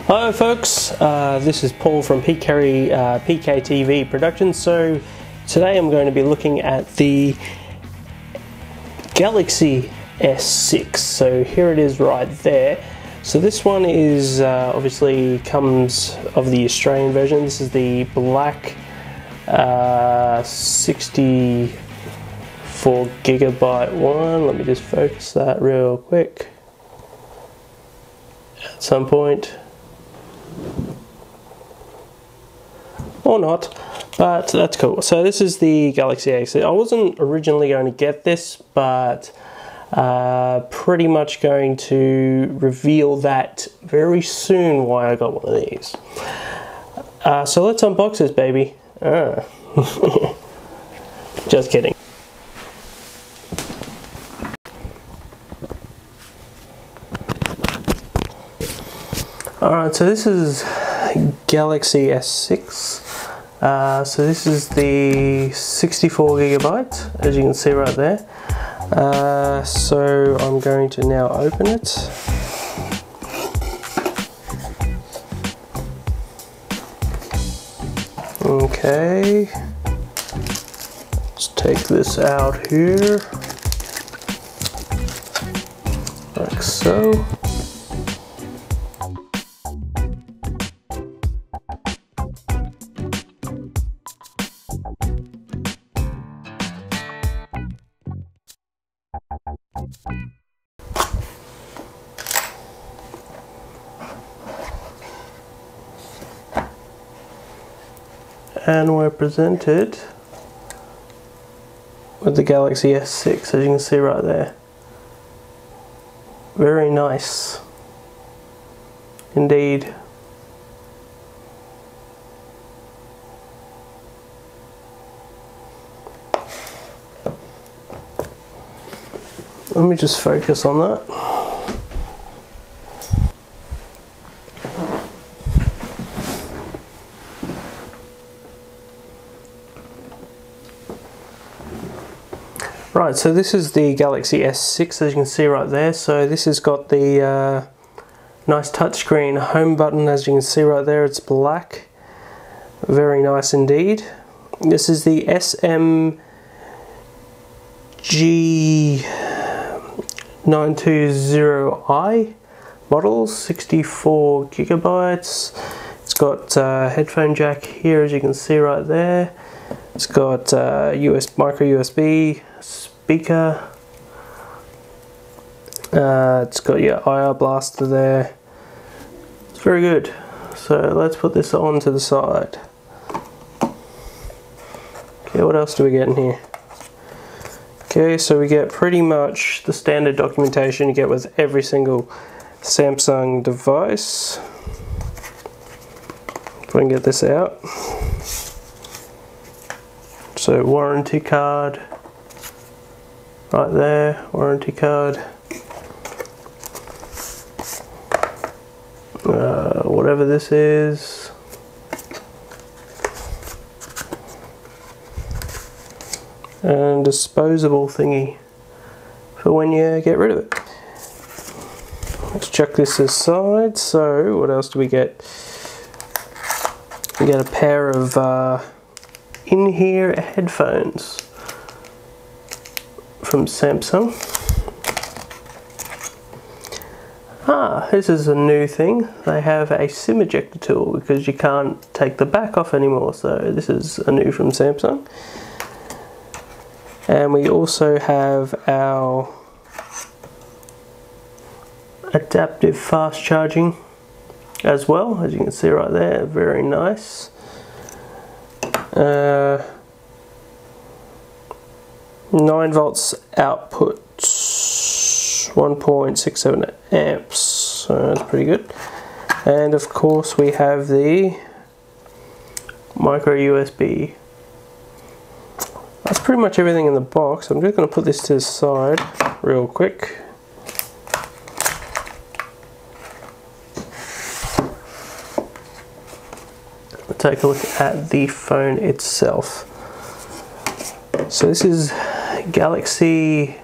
Hello folks, this is Paul from PKTV Productions. So today I'm going to be looking at the Galaxy S6. So here it is right there. So this one is obviously comes of the Australian version. This is the black 64GB one. Let me just focus that real quick at some point. Or not, but that's cool. So this is the Galaxy S6. I wasn't originally going to get this, but pretty much going to reveal that very soon why I got one of these. So let's unbox this baby. Just kidding. Alright, so this is Galaxy S6. So this is the 64GB, as you can see right there. So I'm going to now open it. Okay, let's take this out here, like so. And we're presented with the Galaxy S6, as you can see right there. Very nice indeed. Let me just focus on that. Right, so this is the Galaxy S6, as you can see right there. So this has got the nice touchscreen home button, as you can see right there. It's black, very nice indeed. This is the SMG920i model, 64GB. It's got headphone jack here, as you can see right there. It's got micro USB speaker. It's got your IR blaster there. It's very good. So let's put this on to the side. Okay, what else do we get in here? Okay, so we get pretty much the standard documentation you get with every single Samsung device. If I can get this out. So warranty card, right there, warranty card. Whatever this is. And disposable thingy for when you get rid of it. Let's chuck this aside. So what else do we get? We get a pair of in-ear headphones from Samsung. This is a new thing. They have a SIM ejector tool because you can't take the back off anymore. So this is a new from Samsung. And we also have our adaptive fast charging as well, as you can see right there. Very nice. 9 volts output, 1.67 amps, so that's pretty good. And of course we have the micro USB. That's pretty much everything in the box. I'm just going to put this to the side real quick. Take a look at the phone itself. So this is Galaxy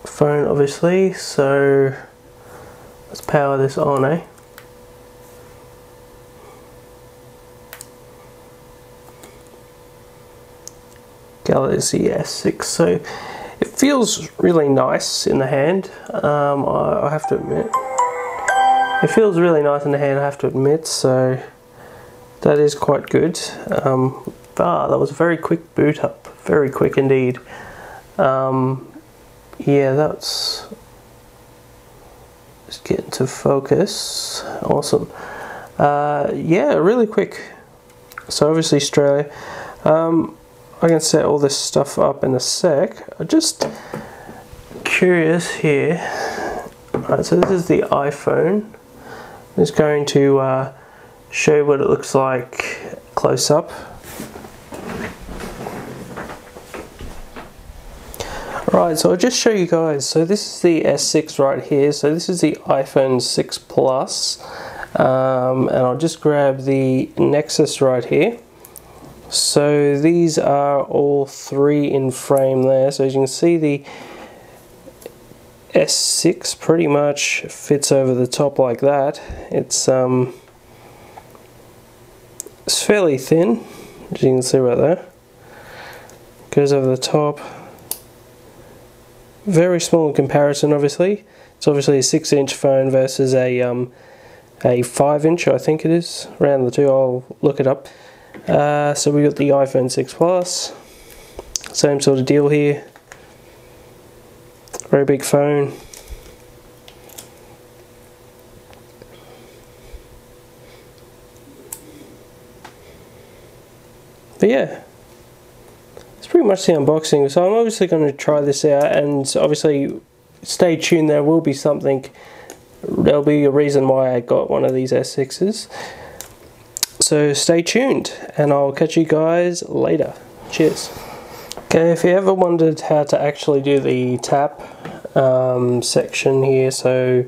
phone, obviously. So Let's power this on, eh? Galaxy S6. So it feels really nice in the hand. I have to admit, it feels really nice in the hand. I have to admit. So that is quite good. That was a very quick boot up. Very quick indeed. Yeah, that's just getting to focus. Awesome. Yeah, really quick. So obviously Australia. I can set all this stuff up in a sec. I'm just curious here. Alright, so this is the iPhone. I'm just going to show you what it looks like close up. Right, so I'll just show you guys. So this is the S6 right here. So this is the iPhone 6 Plus. And I'll just grab the Nexus right here. So these are all three in frame there. So as you can see, the S6 pretty much fits over the top like that. It's fairly thin, as you can see right there. Goes over the top. Very small in comparison, obviously. It's obviously a 6-inch phone versus a 5-inch, I think it is. Around the two, I'll look it up. So we got the iPhone 6 Plus, same sort of deal here, very big phone. But yeah, it's pretty much the unboxing. So I'm obviously going to try this out, and obviously stay tuned, there will be something, there'll be a reason why I got one of these S6s. So stay tuned, and I'll catch you guys later. Cheers. Okay, if you ever wondered how to actually do the tap section here, so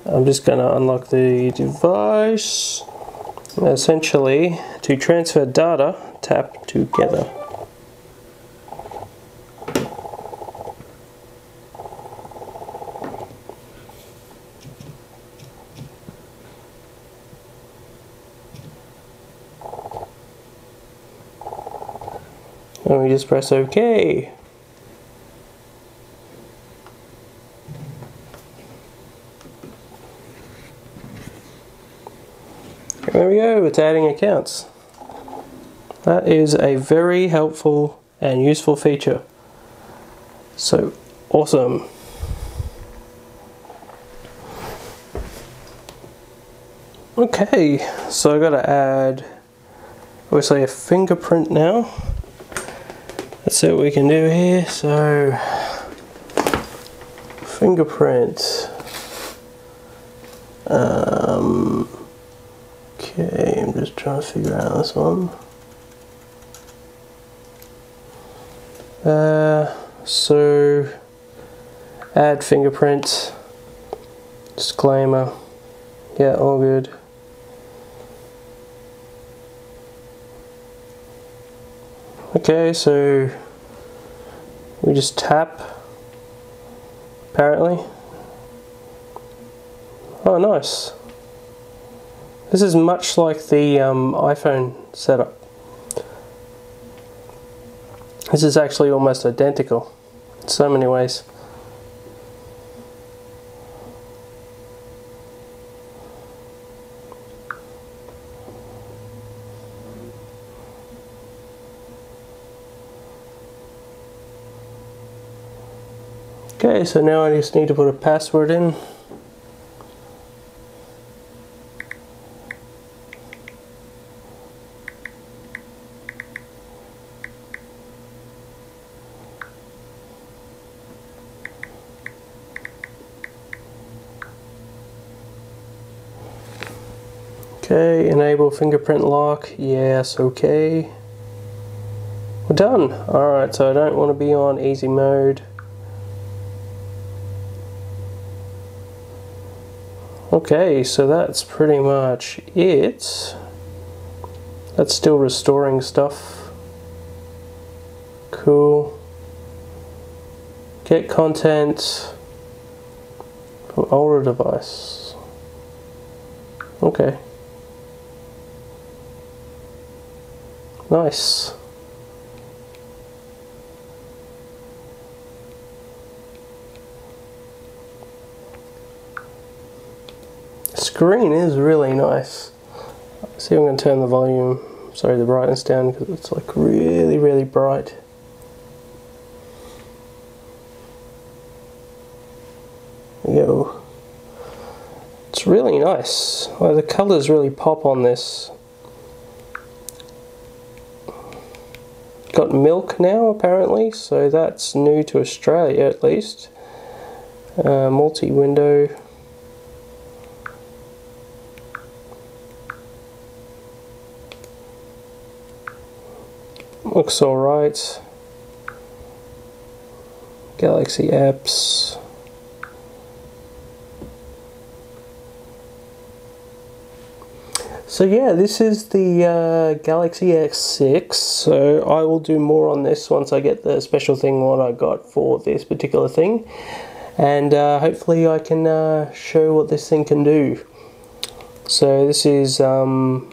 I'm just going to unlock the device. Essentially, to transfer data, tap together. And we just press OK. There we go, it's adding accounts. That is a very helpful and useful feature. So, awesome. Okay, so I've got to add, obviously, a fingerprint now. Let's see what we can do here. So, fingerprint. Okay, I'm just trying to figure out this one. So, add fingerprint. Disclaimer. Yeah, all good. Okay, so we just tap, apparently. Oh, nice. This is much like the iPhone setup. This is actually almost identical in so many ways. Okay, so now I just need to put a password in. Okay, enable fingerprint lock. Yes, okay. We're done. Alright, so I don't want to be on easy mode. Okay, so that's pretty much it. That's still restoring stuff. Cool. Get content. From older device. Okay. Nice. The screen is really nice. See, I'm going to turn the volume, sorry, the brightness down because it's like really, really bright. There you go. It's really nice. Well, the colours really pop on this. Got milk now apparently, so that's new to Australia at least. Multi-window. Looks alright. Galaxy apps. So yeah, this is the Galaxy S6, so I will do more on this once I get the special thing what I got for this particular thing, and hopefully I can show what this thing can do. So this is Paul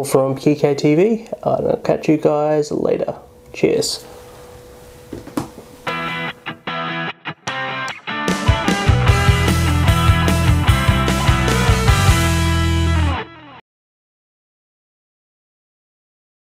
from PK TV, and I'll catch you guys later. Cheers.